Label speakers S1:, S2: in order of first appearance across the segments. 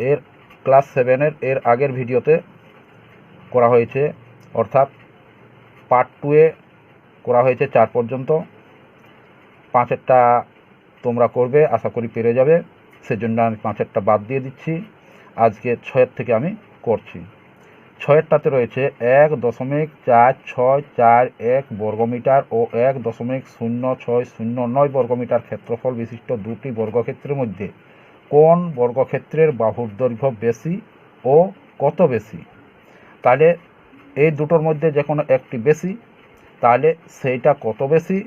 S1: এর ক্লাস 7-এর এর আগের ভিডিওতে করা হয়েছে, অর্থাৎ পার্ট 2-এ করা হয়েছে 4 পর্যন্ত। 5-এরটা তোমরা করবে, আশা করি পেরে যাবে, সেজন্য আমি 5-এরটা বাদ দিয়ে দিচ্ছি। আজকে 6-এর থেকে আমি করছি। 6-এরটাতে রয়েছে 1.4641 বর্গমিটার ও 1.0609 বর্গমিটার ক্ষেত্রফল বিশিষ্ট দুটি বর্গক্ষেত্রের মধ্যে কোন বর্গক্ষেত্রের বাহুর দৈর্ঘ্য বেশি ও কত বেশি। তাহলে এই দুটোর মধ্যে যে কোনো একটি বেশি, তাহলে সেইটা কত বেশি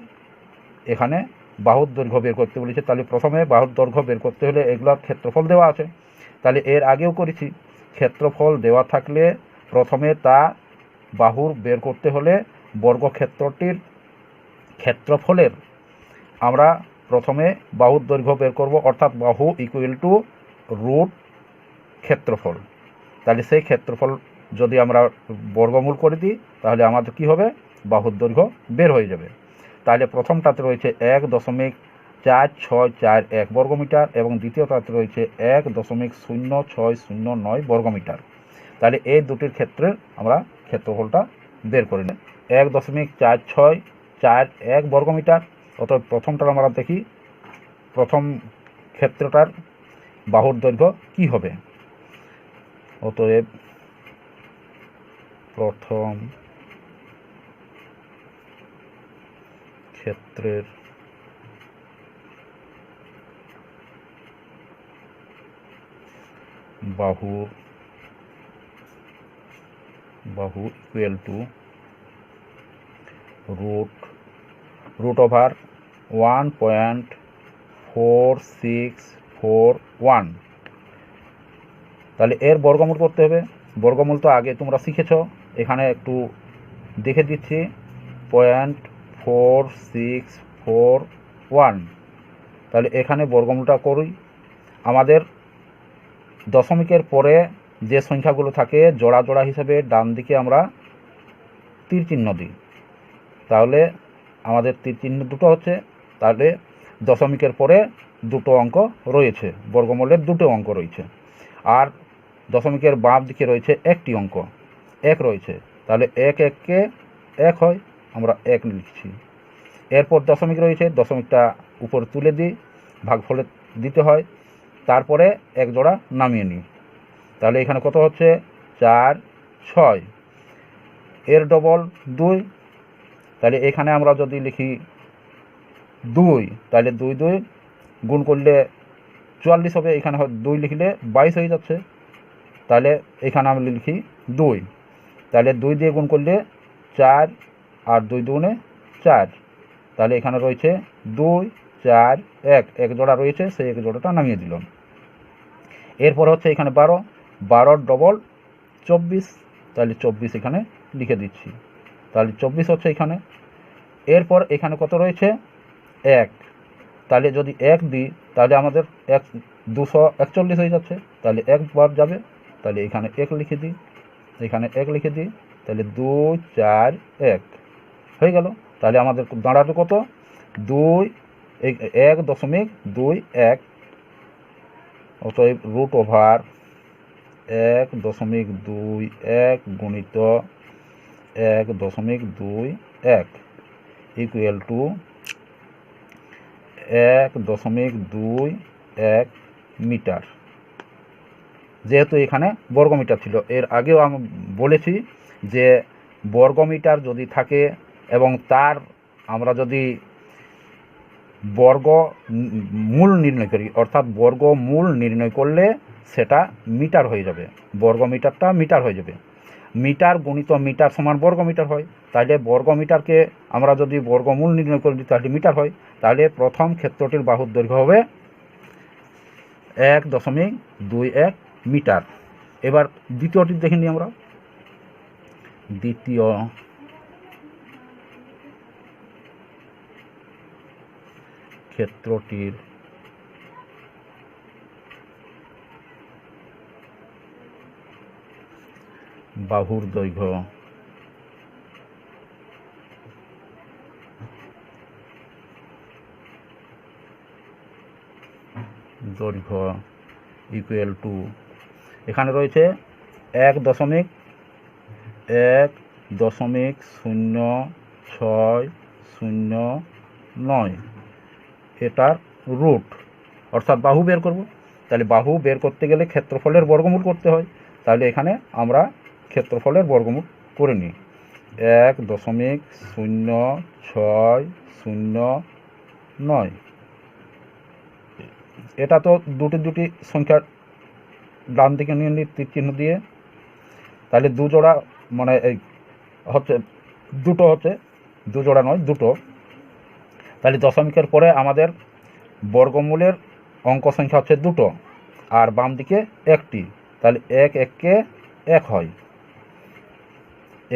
S1: এখানে বাহুর দৈর্ঘ্য বের করতে বলেছে। তাহলে প্রথমে বাহুর দৈর্ঘ্য বের করতে হলে এগুলোর ক্ষেত্রফল দেওয়া আছে, তাহলে এর আগেও করেছি। ক্ষেত্রফল দেওয়া থাকলে প্রথমে তা বাহুর বের করতে হলে বর্গক্ষেত্রটির ক্ষেত্রফলের আমরা প্রথমে বাহুর দৈর্ঘ্য বের করব, অর্থাৎ বাহু ইকুয়াল টু রুট ক্ষেত্রফল। তাহলে সেই ক্ষেত্রফল যদি আমরা বর্গমূল করে দিই তাহলে আমাদের কি হবে, বাহুর দৈর্ঘ্য বের হয়ে যাবে। তাহলে প্রথমটাতে রয়েছে 1.4641 বর্গমিটার এবং দ্বিতীয়টাতে রয়েছে 1.0609 বর্গমিটার। তাহলে এই দুটির ক্ষেত্রে আমরা ক্ষেত্রফলটা বের করে নিই। 1.4641 বর্গমিটার, অতএব প্রথমটার আমরা দেখি প্রথম ক্ষেত্রটার বাহুর দৈর্ঘ্য কি হবে। অতএব প্রথম ক্ষেত্রের বাহু ইকুয়াল টু রুট ওভার 1.4641। তাহলে এর বর্গমূল করতে হবে। বর্গমূল তো আগে তোমরা শিখেছ, এখানে একটু দেখে দিচ্ছি। 0.4641, তাহলে এখানে বর্গমূলটা করি। আমাদের দশমিকের পরে যে সংখ্যাগুলো থাকে জোড়া জোড়া হিসেবে ডান দিকে আমরা তীর চিহ্ন দিই, তাহলে আমাদের তীর চিহ্ন দুটো হচ্ছে। তাহলে দশমিকের পরে দুটো অঙ্ক রয়েছে, বর্গমূলের দুটো অঙ্ক রয়েছে, আর দশমিকের বাম দিকে রয়েছে একটি অঙ্ক 1 রয়েছে। তাহলে 1 1 হয়, আমরা 1 লিখছি। এরপর দশমিক রয়েছে, দশমিকটা উপরে তুলে দিই, ভাগফলে দিতে হয়, তারপরে এক জোড়া নামিয়ে নিই। তাহলে এখানে কত হচ্ছে, 4 6, এর ডবল 2। তাহলে এখানে আমরা যদি লিখি 2, তাহলে 2 2 গুণ করলে 44 হবে। এখানে 2 লিখলে 22 হয়ে যাচ্ছে। তাহলে এখানে আমি লিখি 2, তাহলে 2 দিয়ে গুণ করলে 4 আর 2 দুগুণে 4। তাহলে এখানে রয়েছে 2 4 1, এক জোড়া রয়েছে, সেই এক জোড়াটা নামিয়ে দিলাম। এরপর হচ্ছে এখানে 12, 12 ডবল 24, তাহলে 24 এখানে লিখে দিচ্ছি। তাহলে 24 হচ্ছে এখানে। এরপর এখানে কত রয়েছে, 1, তাহলে যদি 1 দিই তাহলে আমাদের 241 হয়ে যাচ্ছে। তাহলে 1 বার যাবে, তাহলে এখানে 1 লিখে দিই, এখানে 1 লিখে দিই, তাহলে 2 4 1 হয়ে গেল। তাহলে আমাদের দাঁড়াবে কত, 1.21। অতএব রুট ওভার 1.21 গুণিত 1.21 ইকুয়াল টু 1.21 মিটার। যেহেতু এখানে বর্গমিটার ছিল, এর আগেও আমি বলেছি যে বর্গমিটার যদি থাকে এবং তার আমরা যদি বর্গমূল নির্ণয় করি, অর্থাৎ বর্গমূল নির্ণয় করলে সেটা মিটার হয়ে যাবে, বর্গমিটারটা মিটার হয়ে যাবে। মিটার গুণিত মিটার সমান বর্গমিটার হয়। তাহলে বর্গমিটারকে আমরা যদি বর্গমূল নির্ণয় করি তাহলে মিটার হয়। তাহলে প্রথম ক্ষেত্রটির বাহুর দৈর্ঘ্য হবে 1.21 মিটার। এবার দ্বিতীয়টি দেখে নিই আমরা। দ্বিতীয় ক্ষেত্রটির বাহুর দৈর্ঘ্য ইকুয়াল টু এখানে রয়েছে 1.0609 এটার রুট, অর্থাৎ বাহু বের করব। তাহলে বাহু বের করতে গেলে ক্ষেত্রফলের বর্গমূল করতে হয়। তাহলে এখানে আমরা ক্ষেত্রফলের বর্গমূল করে নিই। 1.0609। এটা তো দুটি সংখ্যার ডান দিকে নিয়ে নিই তীর চিহ্ন দিয়ে। তাহলে দু জোড়া মানে এই হচ্ছে দুটো, হচ্ছে দু জোড়া নয়, দুটো। তাহলে দশমিকের পরে আমাদের বর্গমূলের অঙ্ক সংখ্যা হচ্ছে দুটো, আর বাম দিকে একটি। তাহলে 1 1 1 হয়।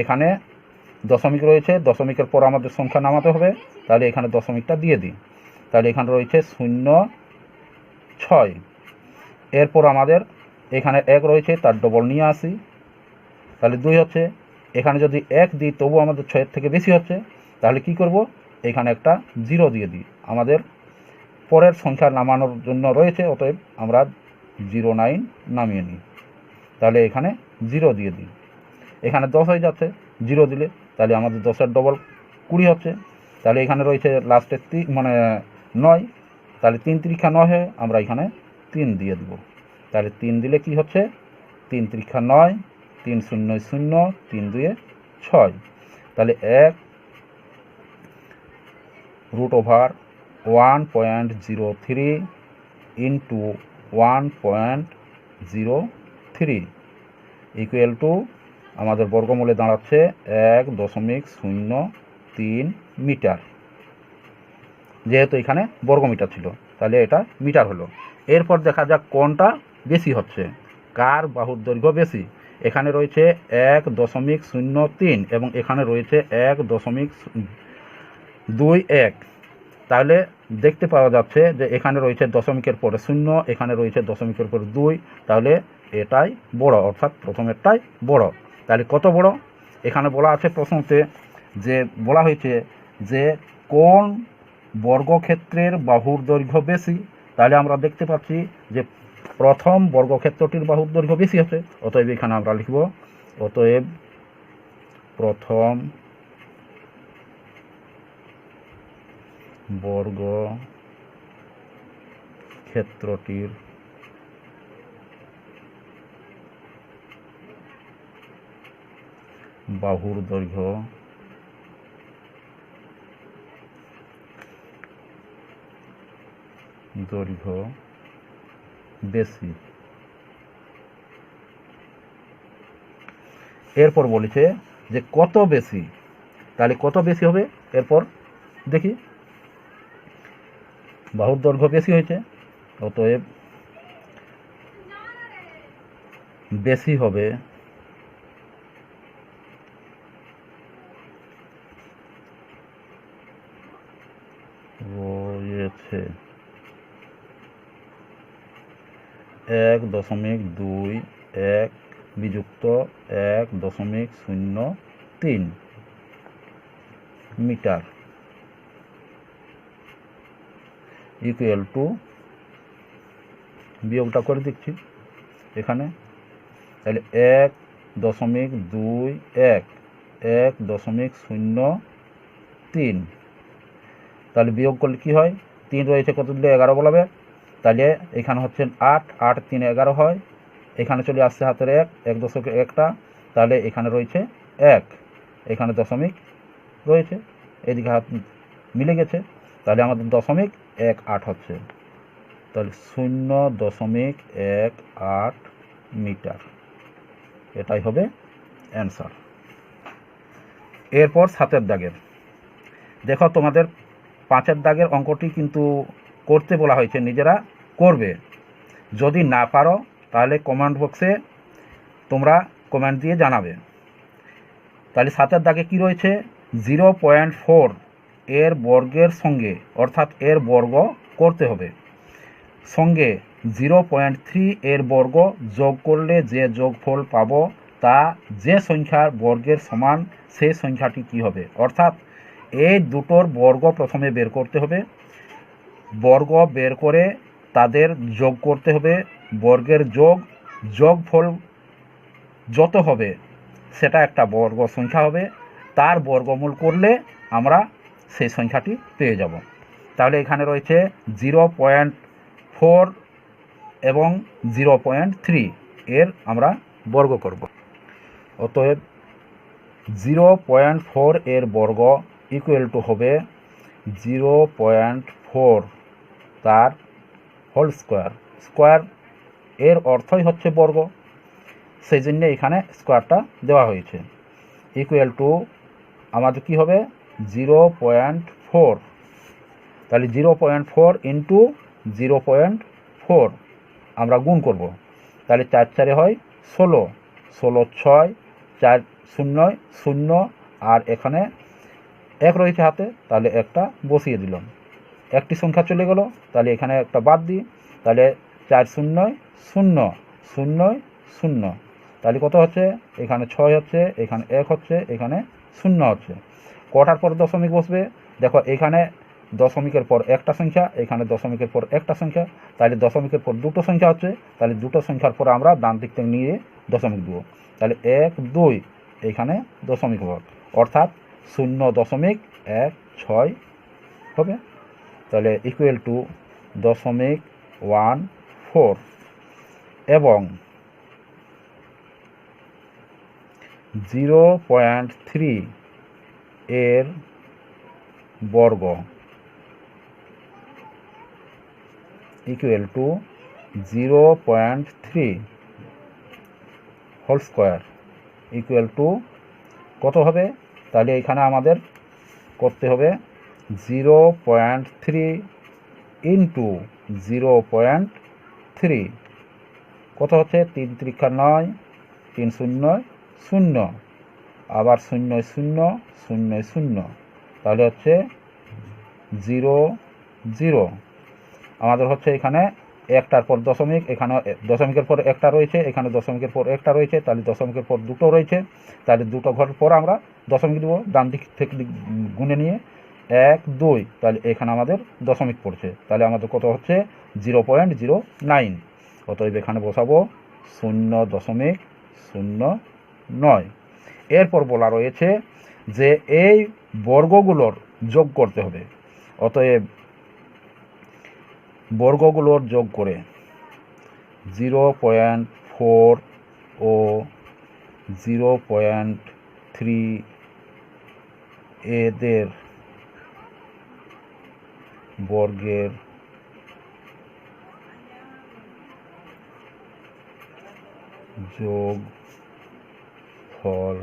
S1: এখানে দশমিক রয়েছে, দশমিকের পর আমাদের সংখ্যা নামাতে হবে। তাহলে এখানে দশমিকটা দিয়ে দিই। তাহলে এখানে রয়েছে 0.6। এরপর আমাদের এখানে 1 রয়েছে, তার ডবল নিয়ে আসি। তাহলে 2 হচ্ছে। এখানে যদি 1 দিই তবু আমাদের 6 থেকে বেশি হচ্ছে। তাহলে কি করব, এখানে একটা 0 দিয়ে দিই। আমাদের পরের সংখ্যা নামানোর জন্য রয়েছে, অতএব আমরা 09 নামিয়ে নিই। তাহলে এখানে 0 দিয়ে দিই। এখানে 10 হয়ে যাচ্ছে 0 দিলে। তাহলে আমাদের 10-এর ডবল 20 হচ্ছে। তাহলে এখানে রয়েছে লাস্টে 9। তাহলে 3 3 9 হয়ে আমরা এখানে 3 দিয়ে দেব। তাহলে 3 দিলে কি হচ্ছে, 3 3 9, 3 0 0, 3 2 6। তাহলে 1/103 ইন্টু 1.03 ইকুয়াল টু আমাদের বর্গমূলে দাঁড়াচ্ছে 1.03 মিটার। যেহেতু এখানে বর্গমিটার ছিল, তাহলে এটা মিটার হলো। এরপর দেখা যাক কোনটা বেশি হচ্ছে, কার বাহুর দৈর্ঘ্য বেশি। এখানে রয়েছে 1.03 এবং এখানে রয়েছে 1.21। তাহলে দেখতে পাওয়া যাচ্ছে যে এখানে রয়েছে দশমিকের পরে 0, এখানে রয়েছে দশমিকের পরে 2। তাহলে এটাই বড়, অর্থাৎ প্রথমেরটাই বড়। তাহলে কত বড়, এখানে বলা আছে প্রশ্নতে, যে বলা হয়েছে যে কোন বর্গক্ষেত্রের বাহুর দৈর্ঘ্য বেশি। তাহলে আমরা দেখতে পাচ্ছি যে প্রথম বর্গক্ষেত্রটির বাহুর দৈর্ঘ্য বেশি হচ্ছে। অতএব এখানে আমরা লিখব, অতএব প্রথম বর্গক্ষেত্রটির বাহুর দৈর্ঘ্য বেশি। এরপর বলেছে যে কত বেশি। তাহলে কত বেশি হবে, এরপর দেখি। বাহুর দৈর্ঘ্য বেশি হয়েছে, অতএব বেশি হবে রয়েছে 1.21 বিযুক্ত 1.03 মিটার ইকুয়াল টু, বিয়োগটা করে দিচ্ছি এখানে। তাহলে 1.21 1.03। তাহলে বিয়োগ করলে কি হয়, 3 রয়েছে, কত দিলে 11 বলাবে। তাহলে এখানে হচ্ছে 8, 8 3 11 হয়। এখানে চলে আসছে হাতের 1 দশমিক 1টা। তাহলে এখানে রয়েছে 1, এখানে দশমিক রয়েছে, এদিকে হাত মিলে গেছে। তাহলে আমাদের 0.18 হচ্ছে। তাহলে 0.18 মিটার, এটাই হবে অ্যান্সার। এরপর 7 দাগের, দেখো তোমাদের 5 দাগের অঙ্কটি কিন্তু করতে বলা হয়েছে, নিজেরা করবে। যদি না পারো তাহলে কমেন্ট বক্সে তোমরা কমেন্ট দিয়ে জানাবে। তাহলে 7 দাগে কি রয়েছে, 0.4 এর বর্গের সঙ্গে, অর্থাৎ এর বর্গ করতে হবে, সঙ্গে 0.3 এর বর্গ যোগ করলে যে যোগফল পাবো তা যে সংখ্যার বর্গের সমান সেই সংখ্যাটি কি হবে। অর্থাৎ এই দুটোর বর্গ প্রথমে বের করতে হবে, বর্গ বের করে তাদের যোগ করতে হবে, বর্গের যোগ যোগফল যত হবে সেটা একটা বর্গ সংখ্যা হবে, তার বর্গমূল করলে আমরা সেই সংখ্যাটি পেয়ে যাব। তাহলে এখানে রয়েছে 0.4 এবং 0.3 এর আমরা বর্গ করব। অতএব 0.4 এর বর্গ ইকুয়াল টু হবে 0.4 তার হোল স্কোয়ার। স্কোয়ার এর অর্থই হচ্ছে বর্গ, সেই জন্য এখানে স্কোয়ারটা দেওয়া হয়েছে। ইকুয়াল টু আমাদের কী হবে 0.4, তাহলে 0.4 ইন্টু 0.4 আমরা গুণ করব। তাহলে 4 4 হয় 16, 16 6 4 0 0, আর এখানে 1 রয়েছে হাতে, তাহলে একটা বসিয়ে দিলাম। একটি সংখ্যা চলে গেল, তাহলে এখানে একটা বাদ দিই, তাহলে 4 0 0 0 0, তাহলে কত হচ্ছে? এখানে 6 হচ্ছে, এখানে 1 হচ্ছে, এখানে 0 হচ্ছে। কটার পর দশমিক বসবে? দেখো এখানে দশমিকের পর একটা সংখ্যা, এখানে দশমিকের পর একটা সংখ্যা, তাহলে দশমিকের পর দুটো সংখ্যা হচ্ছে, তাহলে দুটো সংখ্যার পর আমরা ডান দিক থেকে নিয়ে দশমিক দেবো, তাহলে 1 2 এখানে দশমিক হবে, অর্থাৎ 0.16 হবে। তাহলে ইকুয়াল টু 0.14 এবং 0.3 এর বর্গ equal to 0.3 whole square equal to কত হবে? তাহলে এখানে আমাদের করতে হবে 0.3 ইন্টু 0.3, কত হচ্ছে? 3 3 9, 3 0 0, আবার 0 0 0 0, তাহলে হচ্ছে 0 0। আমাদের হচ্ছে এখানে একটার পর দশমিক, এখানে দশমিকের পর একটা রয়েছে, এখানে দশমিকের পর একটা রয়েছে, তাহলে দশমিকের পর দুটো রয়েছে, তাহলে দুটো ঘর পর আমরা দশমিক দেবো, ডান দিক থেকে গুনে নিয়ে 1 2, তাহলে এখানে আমাদের দশমিক পড়ছে, তাহলে আমাদের কত হচ্ছে? 0.09। অতএব এখানে বসাবো 0.09। এরপর বলা রয়েছে যে এই বর্গগুলোর যোগ করতে হবে। অতএব বর্গগুলোর যোগ করে 0.4 ও 0.3 এদের বর্গের যোগ ফল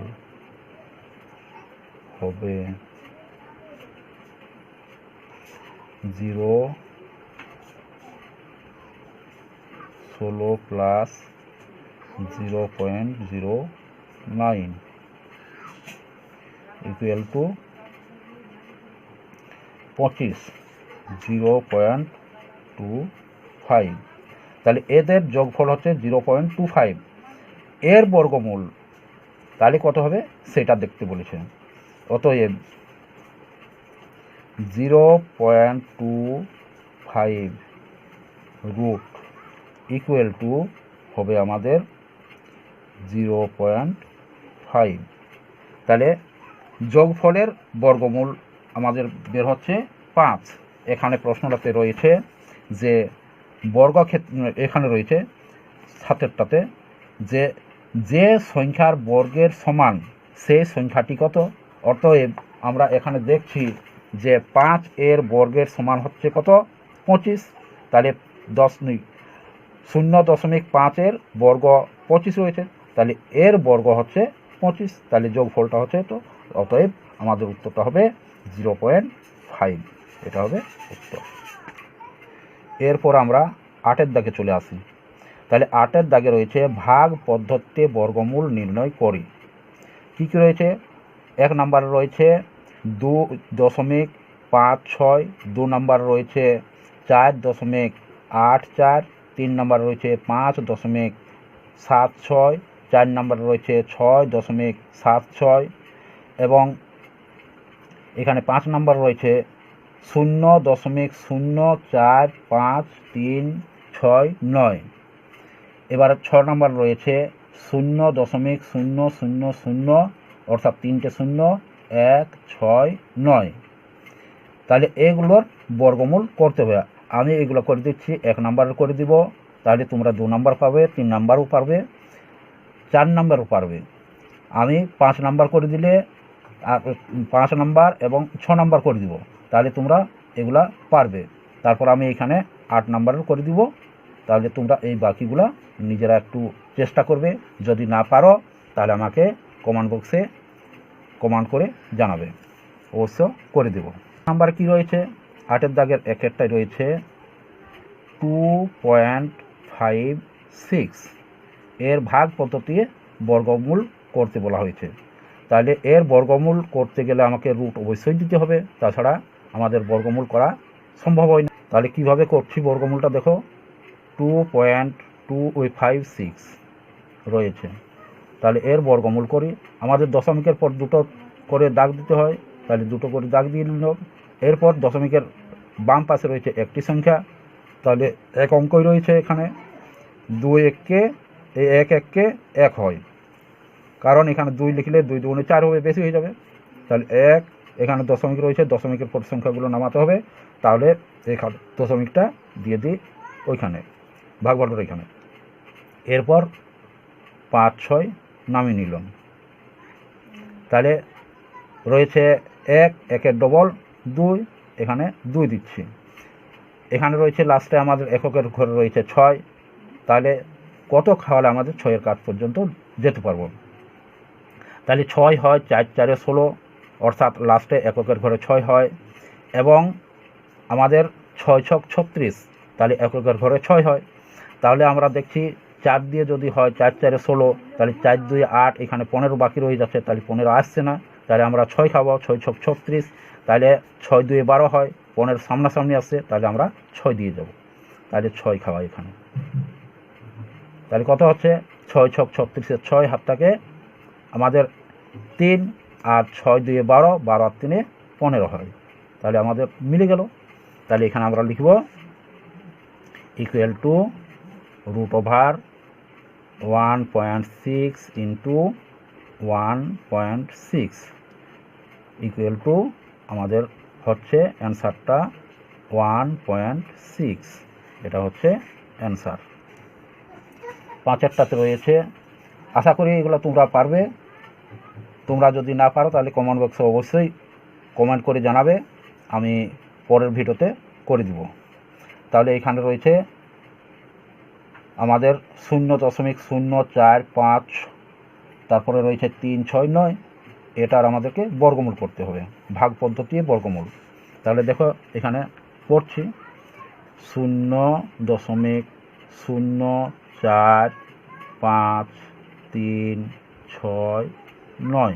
S1: হবে 16 প্লাস 0.09 ইকুয়াল টু 25, 0.25। তাহলে এদের যোগফল হচ্ছে 0.25, এর বর্গমূল তাহলে কত হবে সেটা দেখতে বলেছে। অতএব 0.25 রুট ইকুয়াল টু হবে আমাদের 0.5। তাহলে যোগফলের বর্গমূল আমাদের বের হচ্ছে 5। এখানে প্রশ্নটাতে রয়েছে যে বর্গক্ষেত্র, এখানে রয়েছে সাতেরটাতে যে যে সংখ্যার বর্গের সমান সেই সংখ্যাটি কত। অতএব আমরা এখানে দেখছি যে 5 এর বর্গের সমান হচ্ছে কত? 25। তাহলে 0.5 এর বর্গ 25 রয়েছে, তাহলে এর বর্গ হচ্ছে 25, তাহলে যোগফলটা হচ্ছে তো। অতএব আমাদের উত্তরটা হবে 0.5, এটা হবে উত্তর। এরপর আমরা 8-এর দাগে চলে আসি। তাহলে 8-এর দাগে রয়েছে ভাগ পদ্ধতিতে বর্গমূল নির্ণয় করি। কী কী রয়েছে? 1 নম্বরে রয়েছে 2.56, 2 নম্বরে রয়েছে 4.84, 3 নম্বরে রয়েছে 5.76, 4 নম্বরে রয়েছে 6.76 এবং এখানে 5 নম্বর রয়েছে 0.04536 9। এবার 6 নম্বর রয়েছে 0.000 অর্থাৎ 3টে 0 1 6 9। তাহলে এগুলোর বর্গমূল করতে হবে। আমি এগুলো করে দিচ্ছি, 1 নম্বরের করে দিব, তাহলে তোমরা 2 নম্বর পাবে, 3 নম্বরও পারবে, 4 নম্বরও পারবে। আমি 5 নম্বর করে দিলে 5 নম্বর এবং 6 নম্বর করে দিব, তাহলে তোমরা এগুলা পারবে। তারপর আমি এখানে 8 নম্বরের করে দিব, তাহলে তোমরা এই বাকিগুলা নিজেরা একটু চেষ্টা করবে। যদি না পারো তাহলে আমাকে কমেন্ট বক্সে কমেন্ট করে জানাবে, অবশ্য করে দেব। নাম্বার কি রয়েছে? 8-এর দাগের 1-এরটাই রয়েছে 2.56। এর ভাগ পদ্ধতি বর্গমূল করতে বলা হয়েছে। তাহলে এর বর্গমূল করতে গেলে আমাকে রুট অবশ্যই দিতে হবে, তাছাড়া আমাদের বর্গমূল করা সম্ভব হয় না। তাহলে কিভাবে করছি বর্গমূলটা দেখো, 2.256 রয়েছে। তাহলে এর বর্গমূল করি। আমাদের দশমিকের পর 2টো করে দাগ দিতে হয়, তাহলে 2টো করে দাগ দিয়ে নিল। এরপর দশমিকের বাম পাশে রয়েছে একটি সংখ্যা, তাহলে এক অঙ্কই রয়েছে এখানে। 2 1-কে এই 1 1-কে 1 হয়, কারণ এখানে 2 লিখলে 2 2 4 হবে, বেশি হয়ে যাবে। তাহলে 1, এখানে দশমিক রয়েছে, দশমিকের পর সংখ্যাগুলো নামাতে হবে। তাহলে এখানে দশমিকটা দিয়ে দিই ওইখানে, ভাগফলটা এখানে। এরপর 5 6 নামিয়ে নিলাম। তাহলে রয়েছে 1, 1-এর ডবল 2, এখানে 2 দিচ্ছি। এখানে রয়েছে লাস্টে আমাদের এককের ঘরে রয়েছে 6। তাহলে কত খাওয়ালে আমাদের 6-এর কাজ পর্যন্ত যেতে পারবো? তাহলে 6 হয় 4 4 16, অর্থাৎ লাস্টে এককের ঘরে 6 হয়। এবং আমাদের 6 6 36, তাহলে এককের ঘরে 6 হয়। তাহলে আমরা দেখছি 4 দিয়ে যদি হয় 4 4 16, তাহলে 4 2 8, এখানে 15 বাকি রয়ে যাচ্ছে, তাহলে 15 আসছে না। তাহলে আমরা 6 খাবো, 6 6 36। তাহলে 6 2 12 হয়, 15 সামনাসামনি আসছে, তাহলে আমরা 6 দিয়ে যাব। তাহলে 6 খাওয়া এখানে। তাহলে কত হচ্ছে? 6 6 36-এর 6 হাতটাকে আমাদের 3, আর 6 2 12, 12 আর 3 15 হয়। তাহলে আমাদের মিলে গেল। তাহলে এখানে আমরা লিখব equal to √1.6 into 1.6 equal to আমাদের হচ্ছে অ্যান্সারটা 1.6। এটা হচ্ছে অ্যান্সার। 5-এরটাতে রয়েছে। আশা করি এগুলো তোমরা পারবে। তোমরা যদি না পারো তাহলে কমেন্ট বক্সে অবশ্যই কমেন্ট করে জানাবে, আমি পরের ভিডিওতে করে দিব। তাহলে এখানে রয়েছে আমাদের 0.045, তারপরে রয়েছে 3 6 9। এটার আমাদেরকে বর্গমূল করতে হবে, ভাগ পদ্ধতি বর্গমূল। তাহলে দেখো এখানে পড়ছি 0.45369,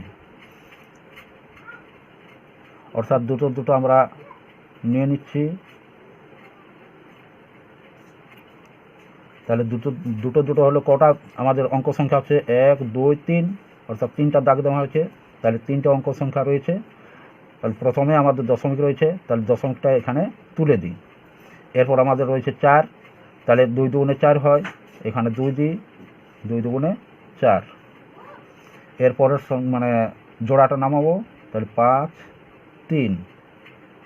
S1: অর্থাৎ দুটো আমরা নিয়ে নিচ্ছি। তাহলে দুটো হলো কটা আমাদের অঙ্ক সংখ্যা হচ্ছে 1 2 3, অর্থাৎ 3টা দাগ দেওয়া হয়েছে। তাহলে 3টে অঙ্ক সংখ্যা রয়েছে। তাহলে প্রথমে আমাদের দশমিক রয়েছে, তাহলে দশমিকটা এখানে তুলে দিই। এরপর আমাদের রয়েছে 4, তাহলে 2 2 4 হয়, এখানে 2 দিই, 2 2 4। এরপরের মানে জোড়াটা নামাবো, তাহলে 5 3,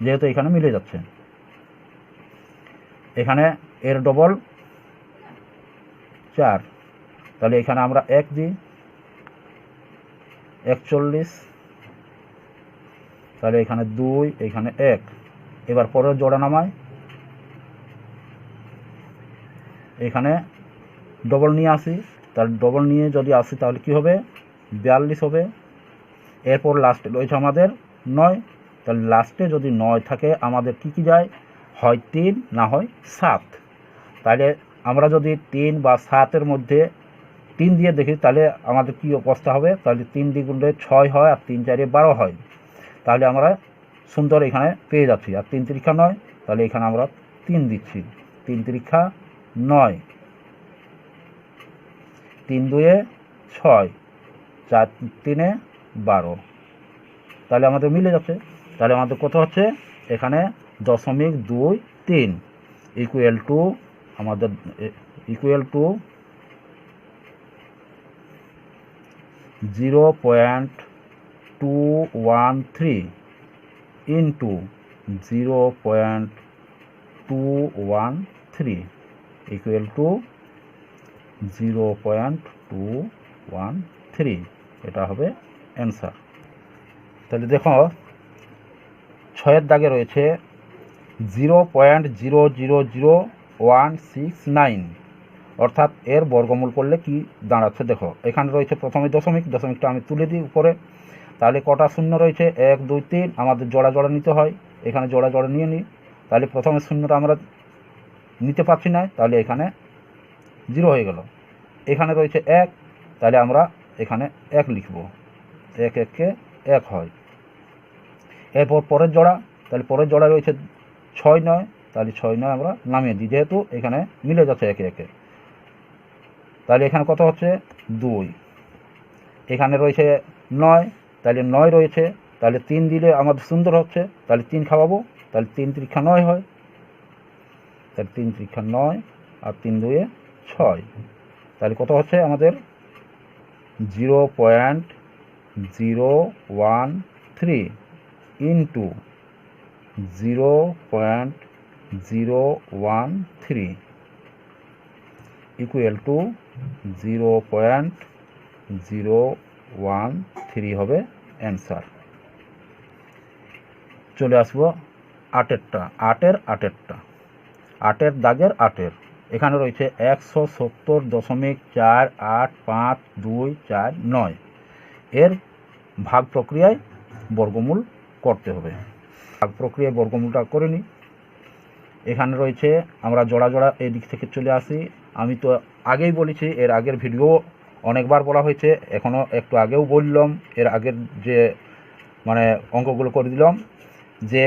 S1: যেহেতু এখানে মিলে যাচ্ছে। এখানে এর ডবল 4, তাহলে এখানে আমরা 1 দিই, 41। তাহলে এখানে 2, এখানে 1। এবার পরের জোড়া নামাই, এখানে ডবল নিয়ে আসি। তাহলে ডবল নিয়ে যদি আসি তাহলে কি হবে? 42 হবে। এরপর লাস্টে রয়েছে আমাদের 9, তাহলে লাস্টে যদি 9 থাকে আমাদের কি যায়? হয় 3, না হয় 7। তাহলে আমরা যদি 3 বা 7-এর মধ্যে 3 দিয়ে দেখি তাহলে আমাদের কি অবস্থা হবে? তাহলে 3 দ্বিগুণে 6 হয়, আর 3 4 12 হয়। তাহলে আমরা সুন্দর এখানে পেয়ে যাচ্ছি। আর 3 3 9, তাহলে এখানে আমরা 3 দিচ্ছি, 3 3 9, 3 2 6, 4 3 12। তাহলে আমাদের মিলে যাচ্ছে। তাহলে আমাদের কত হচ্ছে? এখানে 0.23 ইকুয়াল টু আমাদের equal to 0.213 into 0.213 equal to 0.213, এটা হবে অ্যান্সার। তাহলে দেখো 6-এর দাগে রয়েছে 0.000169, অর্থাৎ এর বর্গমূল করলে কি দাঁড়াচ্ছে দেখো। এখানে রয়েছে প্রথমে দশমিকটা আমি তুলে দিই উপরে। তাহলে কটা শূন্য রয়েছে? 1 2 3, আমাদের জোড়া জোড়া নিতে হয়, এখানে জোড়া জোড়া নিয়ে নিই। তাহলে প্রথমে শূন্যটা আমরা নিতে পারছি না, তাহলে এখানে 0 হয়ে গেল। এখানে রয়েছে 1, তাহলে আমরা এখানে 1 লিখব, 1 1 1 হয়। এরপর পরের জোড়া, তাহলে পরের জোড়া রয়েছে 6 9, তাহলে 6 9 আমরা নামিয়ে দিই, যেহেতু এখানে মিলে যাচ্ছে 1 1। তাহলে এখানে কত হচ্ছে? 2। এখানে রয়েছে 9, তাহলে 9 রয়েছে, তাহলে 3 দিলে আমাদের সুন্দর হচ্ছে, তাহলে 3 খাওয়াবো, তাহলে 3 3 9 হয়, তাহলে 3 3 9 আর 3 2 6। তাহলে কত হচ্ছে আমাদের? 0.013 ইন্টু 0.013 ইকুয়াল টু 0.013 হবে অ্যান্সার। চলে আসবো 8-এরটা, 8-এর দাগের 8-এর। এখানে রয়েছে 170.485249, এর ভাগ প্রক্রিয়ায় বর্গমূল করতে হবে। ভাগ প্রক্রিয়ায় বর্গমূলটা করে নিই। এখানে রয়েছে, আমরা জোড়া জোড়া এই দিক থেকে চলে আসি। আমি তো আগেই বলেছি, এর আগের ভিডিও অনেকবার বলা হয়েছে, এখনও একটু আগেও বললাম, এর আগের যে অঙ্কগুলো করে দিলাম, যে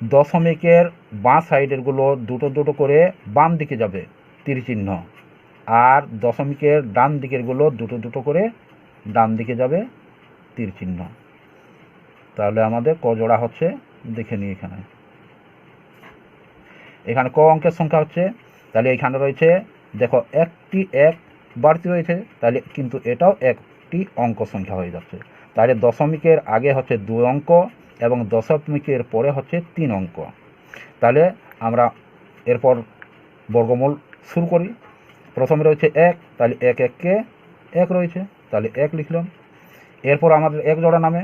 S1: দশমিকের বাঁ সাইডেরগুলো দুটো দুটো করে বাম দিকে যাবে তীর চিহ্ন, আর দশমিকের ডান দিকেরগুলো দুটো দুটো করে ডান দিকে যাবে তীর চিহ্ন। তাহলে আমাদের ক জোড়া হচ্ছে দেখে নিই। এখানে ক অঙ্কের সংখ্যা হচ্ছে, তাহলে এখানে রয়েছে দেখো একটি 1 বাড়তি রয়েছে, তাহলে কিন্তু এটাও একটি অঙ্ক সংখ্যা হয়ে যাচ্ছে। তাহলে দশমিকের আগে হচ্ছে 2 অঙ্ক এবং দশমিকের পরে হচ্ছে 3 অঙ্ক। তাহলে আমরা এরপর বর্গমূল শুরু করি। প্রথমে রয়েছে 1, তাহলে 1 1 1 রয়েছে, তাহলে 1 লিখলাম। এরপর আমাদের 1 জোড়া নামে,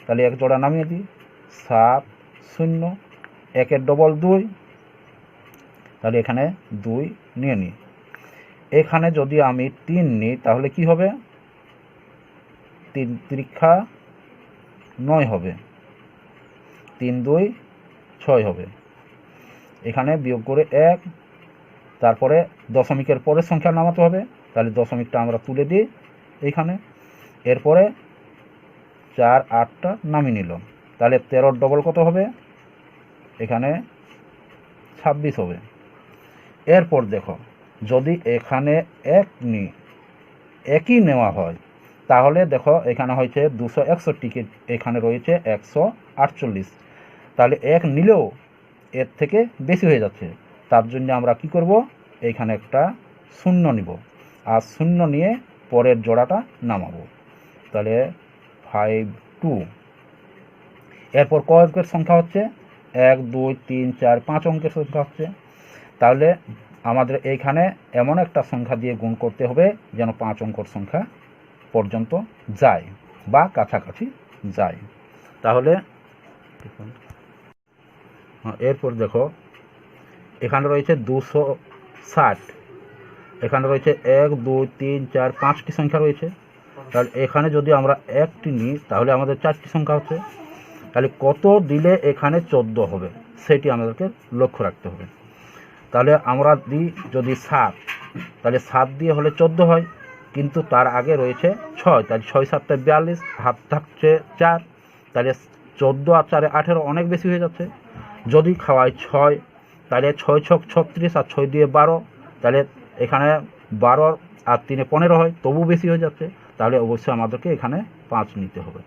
S1: তাহলে 1 জোড়া নামিয়ে দিই, 7 0, 1 ডবল 2, তাহলে এখানে 2 নিয়ে নিই। এখানে যদি আমি 3 নিই তাহলে কি হবে? 3 3 9 হবে, 3 2 6 হবে। এখানে বিয়োগ করে 1, তারপরে দশমিকের পরের সংখ্যা নামাতে হবে, তাহলে দশমিকটা আমরা তুলে দিই এইখানে। এরপরে 4 8টা নামিয়ে নিলাম, তাহলে 13 ডবল কত হবে? এখানে 26 হবে। এরপর দেখো, যদি এখানে 1 নিই, একই নেওয়া হয়, তাহলে দেখো এখানে হয়েছে 261, এখানে রয়েছে 148, তাহলে 1 নিলেও এর থেকে বেশি হয়ে যাচ্ছে। তার জন্য আমরা কি করব? এইখানে একটা 0 নিব, আর 0 নিয়ে পরের জোড়াটা নামাবো, তাহলে 5 2। এরপর ক অঙ্কের সংখ্যা হচ্ছে 1 2 3 4 5 অঙ্কের সংখ্যা হচ্ছে। তাহলে আমাদের এইখানে এমন একটা সংখ্যা দিয়ে গুণ করতে হবে যেন 5 অঙ্কের সংখ্যা পর্যন্ত যায় বা কাছাকাছি যায়। তাহলে এরপর দেখো, এখানে রয়েছে 260, এখানে রয়েছে 1 2 3 4 5টি সংখ্যা রয়েছে। তাহলে এখানে যদি আমরা 1টি নিই তাহলে আমাদের 4টি সংখ্যা হচ্ছে। তাহলে কত দিলে এখানে 14 হবে সেটি আমাদেরকে লক্ষ্য রাখতে হবে। তাহলে আমরা দিই যদি 7, তাহলে 7 দিয়ে হলে 14 হয়, কিন্তু তার আগে রয়েছে 6, তাহলে 6 7 42, হাত থাকছে 4, তাহলে 14 আর 4 18 অনেক বেশি হয়ে যাচ্ছে। যদি খাওয়াই 6, তাহলে 6 6 36 আর 6 দিয়ে 12, তাহলে এখানে 12 আর 3 15 হয়, তবু বেশি হয়ে যাচ্ছে। তাহলে অবশ্যই আমাদেরকে এখানে 5 নিতে হবে।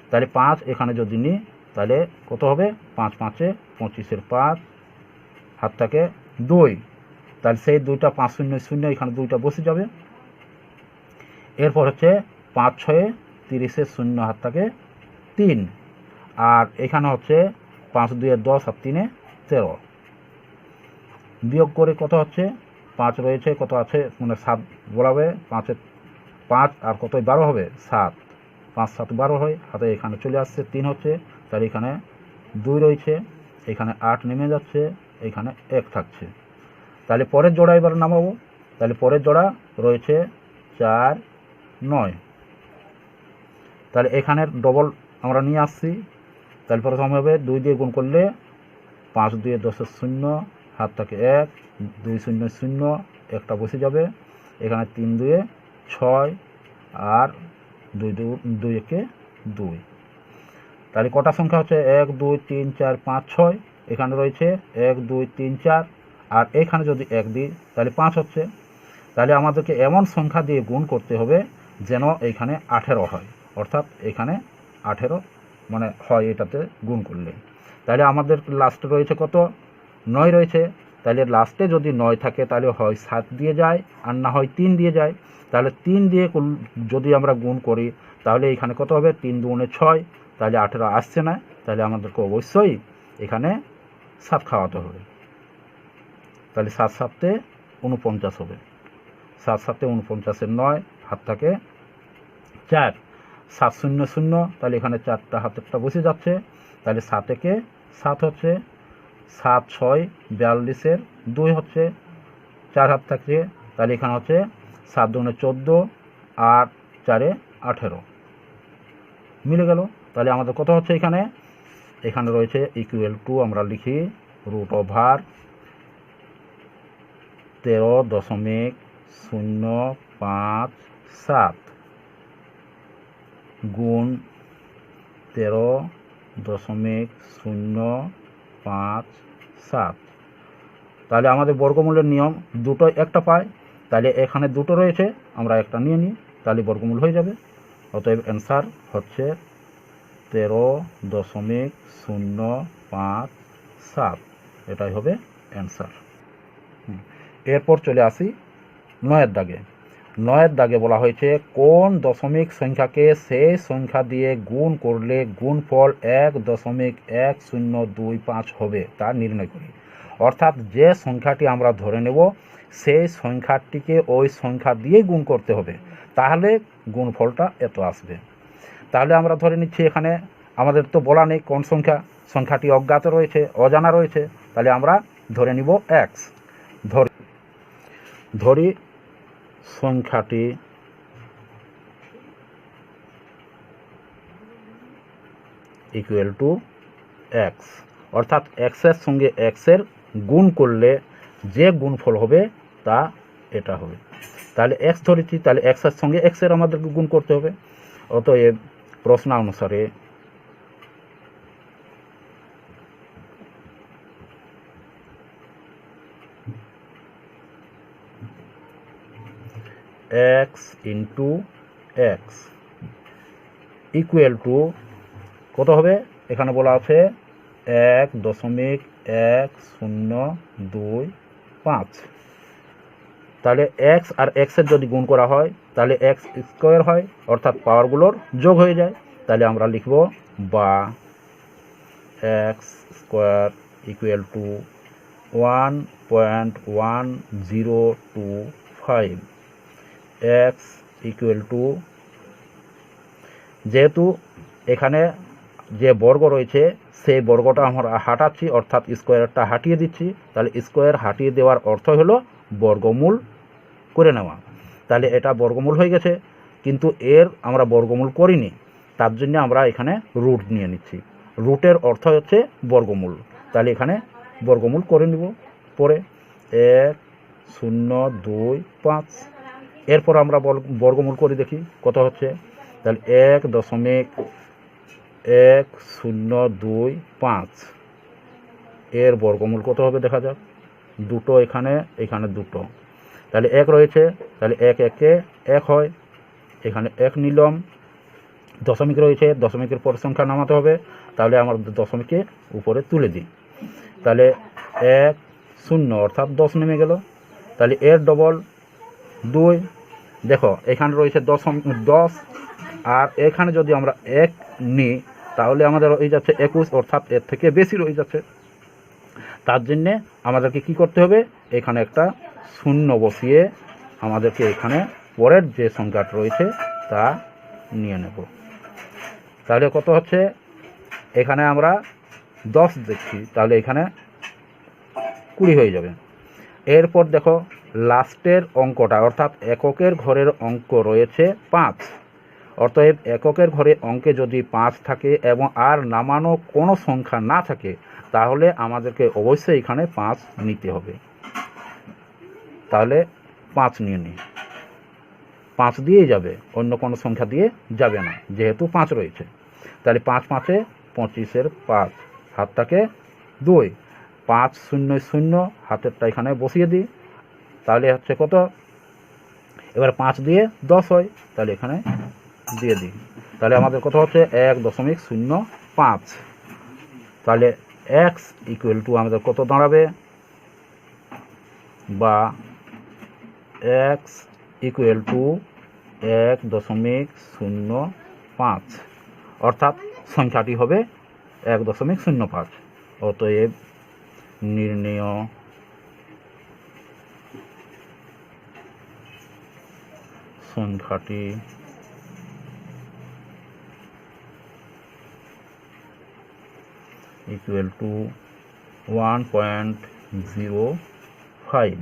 S1: তাহলে 5 এখানে যদি নিই তাহলে কত হবে? 5 5 25, 5 হাত থাকে 2, তাহলে সেই 2টা 5 0 0, এখানে 2টা বসে যাবে। এরপর হচ্ছে 5 6 30 শূন্য, হাত থাকে 3, আর এখানে হচ্ছে 5 2 10 আর 3 13। বিয়োগ করে কত হচ্ছে, 5 রয়েছে, কত আছে মানে 7 বলাবে, 5 5 আর কত 12 হবে 7, 5 7 12 হয়, হাতে এখানে চলে আসছে 3 হচ্ছে, তাহলে এখানে 2 রয়েছে, এখানে 8 নেমে যাচ্ছে, এখানে 1 থাকছে। তাহলে পরের জোড়া এবার নামাবো। তাহলে পরের জোড়া রয়েছে 4 9, তাহলে এখানের ডবল আমরা নিয়ে আসছি। তাহলে প্রথম হবে 2 দিয়ে গুণ করলে 5 2 10 শূন্য, হাত থাকে 1 2 0 0, একটা বসে যাবে, এখানে 3 2 6 আর 2 2 1 2। তাহলে কটা সংখ্যা হচ্ছে 1 2 3 4 5 6, এখানে রয়েছে 1 2 3 4, আর এখানে যদি 1 দিই তাহলে 5 হচ্ছে। তাহলে আমাদেরকে এমন সংখ্যা দিয়ে গুণ করতে হবে যেন এখানে 18 হয়, অর্থাৎ এখানে 18 মানে হয় এটাতে গুণ করলে। তাহলে আমাদের লাস্টে রয়েছে কত 9 রয়েছে, তাহলে লাস্টে যদি 9 থাকে তাহলে হয় 7 দিয়ে যায় আর না হয় 3 দিয়ে যায়। তাহলে 3 দিয়ে যদি আমরা গুণ করি তাহলে এখানে কত হবে 3 2 6, তাহলে 18 আসছে না, তাহলে আমাদেরকে অবশ্যই এখানে 7 খাওয়াতে হবে। তাহলে 7 7 49 হবে, 7 7 49 9, হাত থাকে 4 7 0 0, তাহলে এখানে 4টা হাতেরটা বসে যাচ্ছে, তাহলে 7 একে 7 হচ্ছে, 7 6 42 2 হচ্ছে, 4 হাত থাকছে, তাহলে এখানে হচ্ছে 7 2 14 আর 4 18 মিলে গেল। তাহলে আমাদের কত হচ্ছে এখানে, এখানে রয়েছে ইকুয়াল টু আমরা লিখি √13.057 গুণ 13.057। তাহলে আমাদের বর্গমূলের নিয়ম দুটো একটা পায়, তাহলে এখানে দুটো রয়েছে, আমরা একটা নিয়ে নিই, তাহলে বর্গমূল হয়ে যাবে। অতএব অ্যান্সার হচ্ছে 13.057, এটাই হবে অ্যান্সার। এরপর চলে আসি 9-এর দাগে। 9-এর দাগে বলা হয়েছে কোন দশমিক সংখ্যাকে সেই সংখ্যা দিয়ে গুণ করলে গুণফল 1.1025 হবে তা নির্ণয় করি। অর্থাৎ যে সংখ্যাটি আমরা ধরে নেব সেই সংখ্যাটিকে ওই সংখ্যা দিয়ে গুণ করতে হবে, তাহলে গুণফলটা এত আসবে। তাহলে আমরা ধরে নিচ্ছি এখানে আমাদের তো বলা নেই কোন সংখ্যা, সংখ্যাটি অজ্ঞাত রয়েছে, অজানা রয়েছে, তাহলে আমরা ধরে নিব এক্স। ধরি সংখ্যাটি ইকুয়াল টু এক্স, অর্থাৎ এক্সের সঙ্গে এক্সের গুণ করলে যে গুণফল হবে তা এটা হবে। তাহলে এক্স ধরেছি, তাহলে এক্সের সঙ্গে এক্সের আমাদেরকে গুণ করতে হবে। অতএব প্রশ্ন অনুসারে x into x equal to কত হবে, এখানে বলা আছে 1.1025। তাহলে এক্স আর এক্সের যদি গুণ করা হয় তাহলে এক্স স্কোয়ার হয়, অর্থাৎ পাওয়ারগুলোর যোগ হয়ে যায়। তাহলে আমরা লিখব বা x square equal two 1.1025। X equal to, যেহেতু এখানে যে বর্গ রয়েছে সেই বর্গটা আমরা হাঁটাচ্ছি, অর্থাৎ স্কোয়ারটা হাঁটিয়ে দিচ্ছি, তাহলে স্কোয়ার হাঁটিয়ে দেওয়ার অর্থ হলো বর্গমূল করে নেওয়া। তাহলে এটা বর্গমূল হয়ে গেছে, কিন্তু এর আমরা বর্গমূল করিনি, তার জন্য আমরা এখানে রুট নিয়ে নিচ্ছি। রুটের অর্থ হচ্ছে বর্গমূল, তাহলে এখানে বর্গমূল করে নিব পরে 1.025। এরপর আমরা বর্গমূল করে দেখি কত হচ্ছে, তাহলে 1.1025 এর বর্গমূল কত হবে দেখা যাক। দুটো এখানে, এখানে দুটো, তাহলে 1 রয়েছে, তাহলে 1 একে 1 হয়, এখানে 1 নিলাম। দশমিক রয়েছে, দশমিকের পর সংখ্যা নামাতে হবে, তাহলে আমার দশমিকে উপরে তুলে দিই, তাহলে 1 0 অর্থাৎ 10 নেমে গেল। তাহলে এর ডবল 2, দেখো এখানে রয়েছে 10 আর এখানে যদি আমরা 1 নিই তাহলে আমাদের রয়ে যাচ্ছে 21, অর্থাৎ এর থেকে বেশি রয়ে যাচ্ছে। তার জন্যে আমাদেরকে কি করতে হবে, এখানে একটা শূন্য বসিয়ে আমাদেরকে এখানে পরের যে সংখ্যাটা রয়েছে তা নিয়ে নেব। তাহলে কত হচ্ছে, এখানে আমরা 10 দেখছি, তাহলে এখানে 20 হয়ে যাবে। এরপর দেখো লাস্টের অঙ্কটা, অর্থাৎ এককের ঘরের অঙ্ক রয়েছে 5। অতএব এককের ঘরে অঙ্কে যদি 5 থাকে এবং আর নামানো কোনো সংখ্যা না থাকে তাহলে আমাদেরকে অবশ্যই এখানে 5 নিতে হবে। তাহলে 5 নিয়ে নিই, 5 দিয়েই যাবে, অন্য কোনো সংখ্যা দিয়ে যাবে না, যেহেতু 5 রয়েছে। তাহলে 5 5 25-এর 5, হাতটাকে 2, 5 0 0, হাতেরটা এখানে বসিয়ে দিই, তাহলে হচ্ছে কত, এবার 5 দিয়ে 10 হয়, তাহলে এখানে দিয়ে দিই, তাহলে আমাদের কত হচ্ছে 1.05। তাহলে x ইকুয়াল টু আমাদের কত দাঁড়াবে, বা x ইকুয়াল টু 1.05, অর্থাৎ সংখ্যাটি হবে 1.05। অতএব নির্ণেয় সংখ্যাটি equal to 1.05।